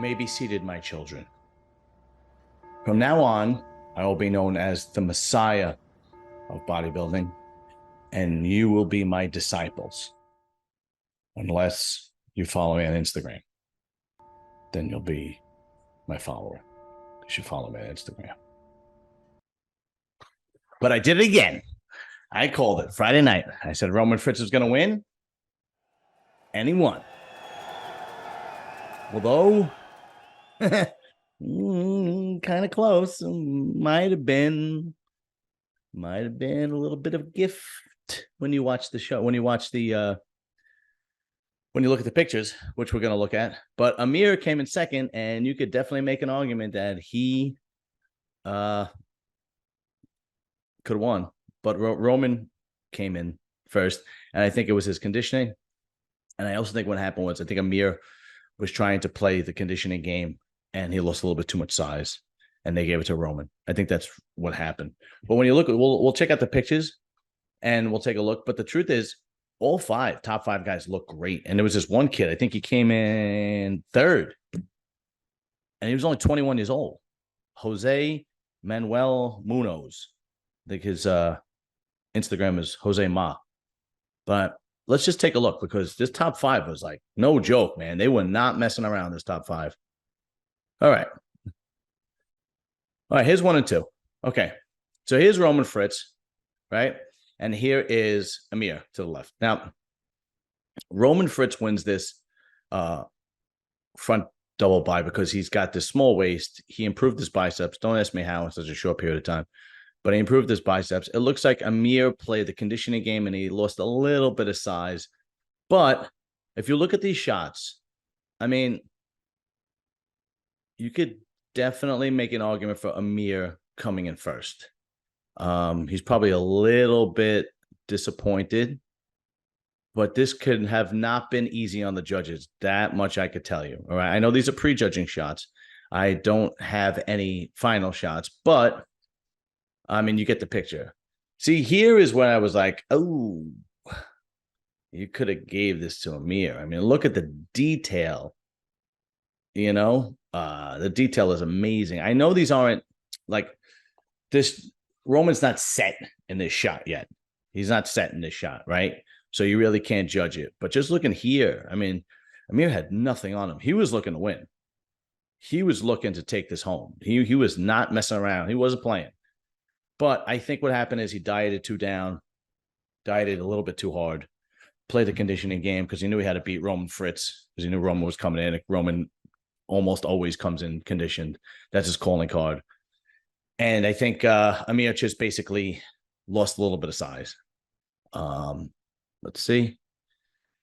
may be seated, my children. From now on, I will be known as the Messiah of bodybuilding, and you will be my disciples. Unless you follow me on Instagram, then you'll be my follower. You should follow me on Instagram. But I did it again. I called it Friday night. I said Roman Fritz was going to win, and he won. Although, kind of close. Might have been a little bit of a gift when you watch the show, when you watch the when you look at the pictures, which we're going to look at. But Amir came in second, and you could definitely make an argument that he could have won. But Roman came in first, and I think it was his conditioning. And I also think what happened was I think Amir was trying to play the conditioning game, and he lost a little bit too much size, and they gave it to Roman. I think that's what happened. But when you look, we'll check out the pictures, and we'll take a look. But the truth is, all top five guys look great. And there was this one kid, I think he came in third, and he was only 21 years old. Jose Manuel Munoz. I think his Instagram is Jose Ma. But let's just take a look, because this top five was like no joke, man. They were not messing around, this top five. All right. Here's 1 and 2. Okay. So here's Roman Fritz, right? And here is Amir to the left. Now, Roman Fritz wins this front double bi because he's got this small waist. He improved his biceps. Don't ask me how in such a short period of time. But he improved his biceps. It looks like Amir played the conditioning game, and he lost a little bit of size. But if you look at these shots, I mean, you could definitely make an argument for Amir coming in first. He's probably a little bit disappointed, but this could have not been easy on the judges. That much I could tell you. All right. I know these are prejudging shots. I don't have any final shots, but I mean, you get the picture. See, here is where I was like, oh, you could have gave this to Amir. I mean, look at the detail. You know, the detail is amazing. I know these aren't like this. Roman's not set in this shot yet. He's not set in this shot, right? So you really can't judge it. But just looking here, I mean, Amir had nothing on him. He was looking to win. He was looking to take this home. He was not messing around. He wasn't playing. But I think what happened is he dieted too down, dieted a little bit too hard, played the conditioning game because he knew he had to beat Roman Fritz because he knew Roman was coming in. Roman almost always comes in conditioned. That's his calling card. And I think Amir just basically lost a little bit of size. Let's see.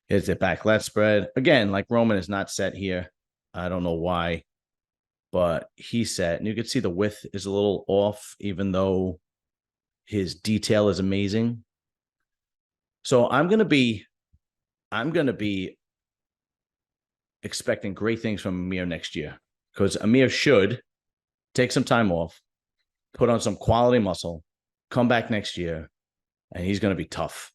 Here's the back lat spread. Again, like Roman is not set here. I don't know why, but he's set. And you can see the width is a little off, even though his detail is amazing. So I'm going to be expecting great things from Amir next year, because Amir should take some time off, put on some quality muscle, come back next year, and he's going to be tough.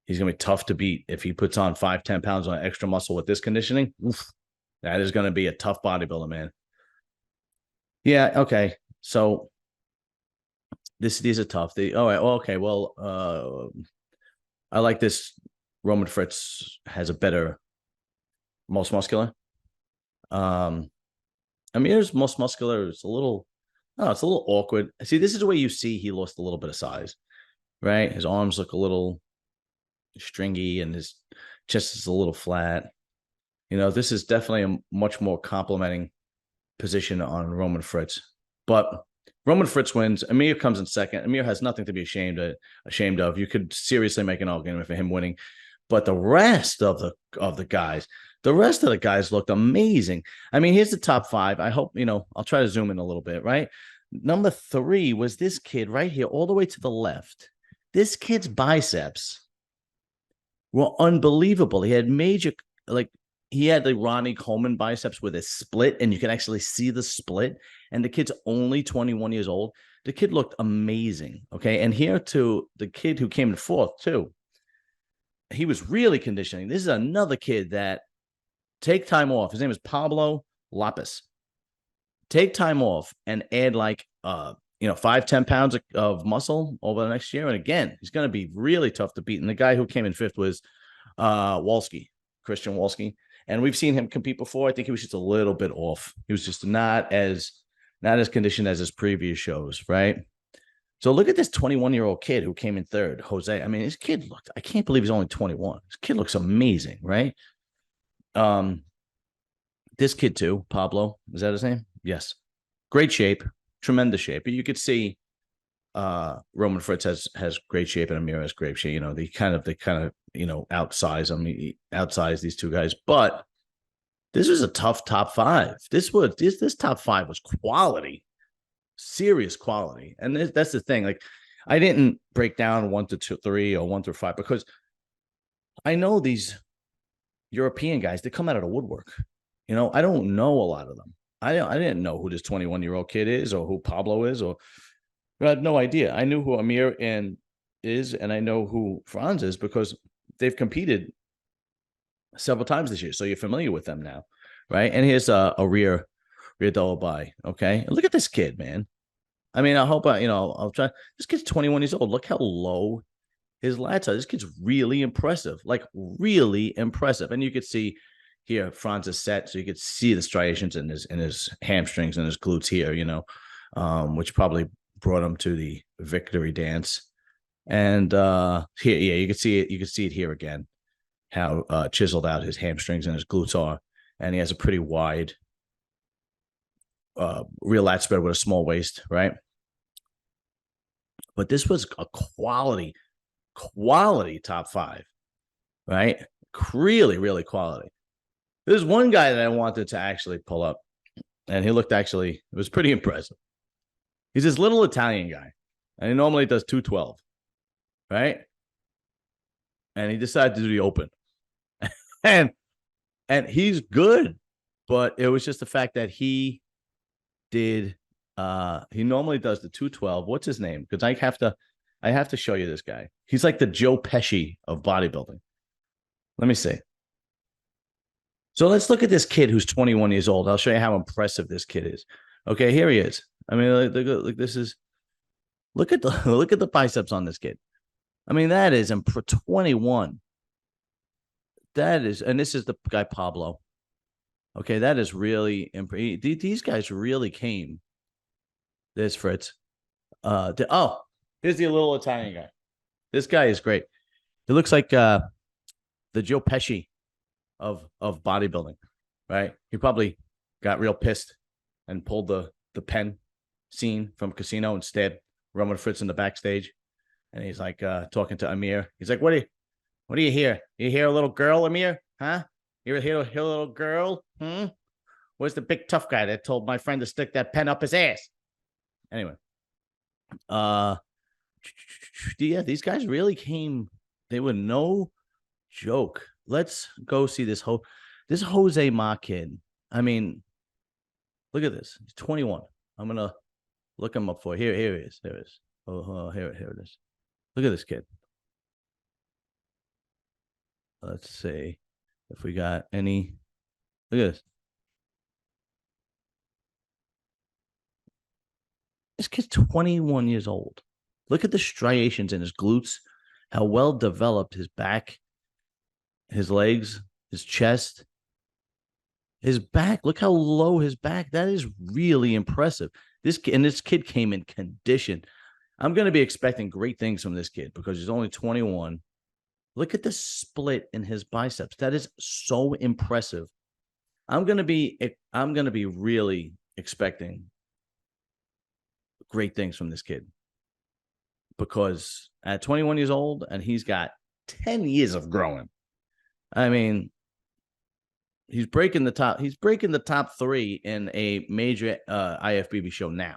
He's going to be tough to beat. If he puts on 5-10 pounds on extra muscle with this conditioning, oof, that is going to be a tough bodybuilder, man. Yeah, okay. So these are tough. All right, okay, well, I like this. Roman Fritz has a better most muscular. Amir's most muscular is a little awkward. See, this is the way you see he lost a little bit of size, right? His arms look a little stringy, and his chest is a little flat. You know, this is definitely a much more complimenting position on Roman Fritz. But Roman Fritz wins. Amir comes in second. Amir has nothing to be ashamed of. You could seriously make an argument for him winning. But the rest of the guys, looked amazing. I mean, here's the top five. I hope, I'll try to zoom in a little bit, right? Number 3 was this kid right here, all the way to the left. This kid's biceps were unbelievable. He had he had the Ronnie Coleman biceps with a split, and you can actually see the split. And the kid's only 21 years old. The kid looked amazing. Okay. And here to the kid who came in fourth too. He was really conditioning. This is another kid that take time off. His name is Pablo Lapis. Take time off and add like 5-10 pounds of muscle over the next year. And again, he's going to be really tough to beat. And the guy who came in fifth was Christian Wolski. And we've seen him compete before. I think he was just a little bit off. He was just not as conditioned as his previous shows, right? So look at this 21-year-old kid who came in third, Jose. I mean, this kid looked, I can't believe he's only 21. This kid looks amazing, right? This kid too, Pablo, is that his name? Yes. Great shape, tremendous shape. But you could see Roman Fritz has great shape and Amir has great shape. They kind of outsize them, outsize these two guys. But this was a tough top five. This top five was quality, serious quality. And that's the thing. Like, I didn't break down 1 to 2, 3 or 1 through 5 because I know these European guys, they come out of the woodwork. I don't know a lot of them. I didn't know who this 21-year-old kid is or who Pablo is, I had no idea. I knew who Amir is, and I know who Franz is because they've competed several times this year. So you're familiar with them now, right? And here's a rear double by. Okay. And look at this kid, man. I mean, I hope I'll try. This kid's 21 years old. Look how low his lats are. This kid's really impressive, like really impressive. And you could see here, Franz is set, so you could see the striations in his hamstrings and his glutes here, which probably brought him to the victory dance. And here, yeah, you can see it. You can see it here again, how chiseled out his hamstrings and his glutes are, and he has a pretty wide real lat spread with a small waist, right? But this was a quality top five, right? Really, really quality. There's one guy that I wanted to actually pull up, and he looked it was pretty impressive. He's this little Italian guy, and he normally does 212, right? And he decided to do the open. and he's good, but it was just the fact that he normally does the 212. What's his name? Because I have to show you this guy. He's like the Joe Pesci of bodybuilding. Let me see. So let's look at this kid who's 21 years old. I'll show you how impressive this kid is. Okay, here he is. I mean, look this is. Look at the biceps on this kid. I mean, that is 21. That is, and this is the guy Pablo. Okay, that is really impressive. These guys really came. There's Fritz. Here's the little Italian guy. This guy is great. He looks like the Joe Pesci of bodybuilding, right? He probably got real pissed and pulled the pen scene from Casino and stabbed Roman Fritz in the backstage. And he's like talking to Amir. He's like, what do you hear? You hear a little girl, Amir? Huh? You hear a little girl? Where's the big tough guy that told my friend to stick that pen up his ass? Anyway. Yeah, these guys really came. They were no joke. Let's go see this Jose Ma kid. I mean, look at this. He's 21. I'm gonna look him up for you. Here he is. There it is. Here it is. Look at this kid. Let's see if we got any. Look at this. This kid's 21 years old. Look at the striations in his glutes, how well developed his back, his legs, his chest, his back. Look how low his back. That is really impressive. This kid came in condition. I'm going to be expecting great things from this kid because he's only 21. Look at the split in his biceps. That is so impressive. I'm going to be really expecting great things from this kid because at 21 years old and he's got 10 years of growing. I mean, he's breaking the top 3 in a major IFBB show now.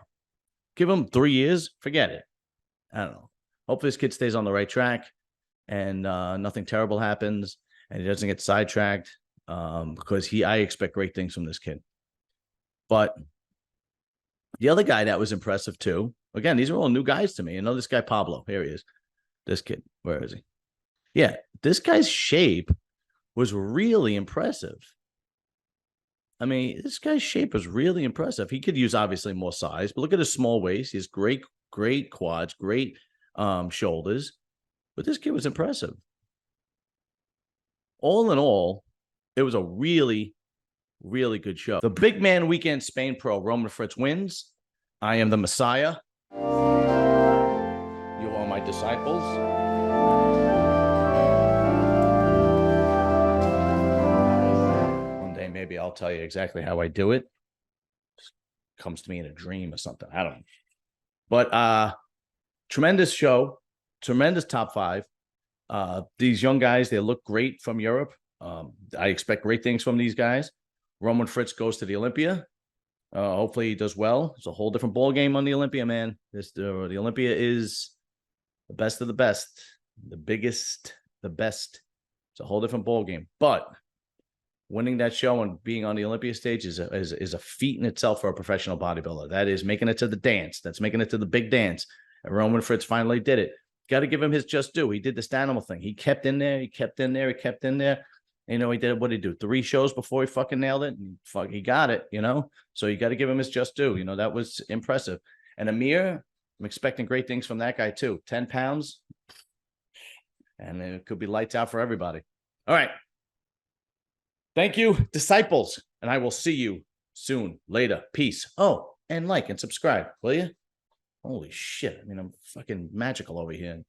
Give him 3 years, forget it. I don't know. Hopefully this kid stays on the right track and nothing terrible happens and he doesn't get sidetracked because I expect great things from this kid. But the other guy that was impressive too, again, these are all new guys to me. You know, this guy Pablo, here he is. This kid, where is he? Yeah, this guy's shape was really impressive. I mean, this guy's shape is really impressive. He could use obviously more size, but look at his small waist. He has great quads, great shoulders. But this kid was impressive. All in all, it was a really, really good show. The Big Man Weekend Spain Pro, Roman Fritz wins. I am the Messiah. You are my disciples. One day, maybe I'll tell you exactly how I do it. Comes to me in a dream or something. I don't know. But tremendous show, tremendous top five. These young guys, they look great from Europe. I expect great things from these guys. Roman Fritz goes to the Olympia. Hopefully he does well. It's a whole different ball game on the Olympia, man. The Olympia is the best of the best, the biggest, the best. It's a whole different ball game. But winning that show and being on the Olympia stage is a feat in itself for a professional bodybuilder. That is making it to the dance. That's making it to the big dance. And Roman Fritz finally did it. Got to give him his just due. He did the Stanimal thing. He kept in there. He kept in there. He kept in there. You know, he did, what did he do? 3 shows before he fucking nailed it. And he got it, you know? So you got to give him his just due. You know, that was impressive. And Amir, I'm expecting great things from that guy too. 10 pounds. And it could be lights out for everybody. All right. Thank you, disciples. And I will see you soon. Later. Peace. Oh, and like and subscribe, will you? Holy shit. I mean, I'm fucking magical over here.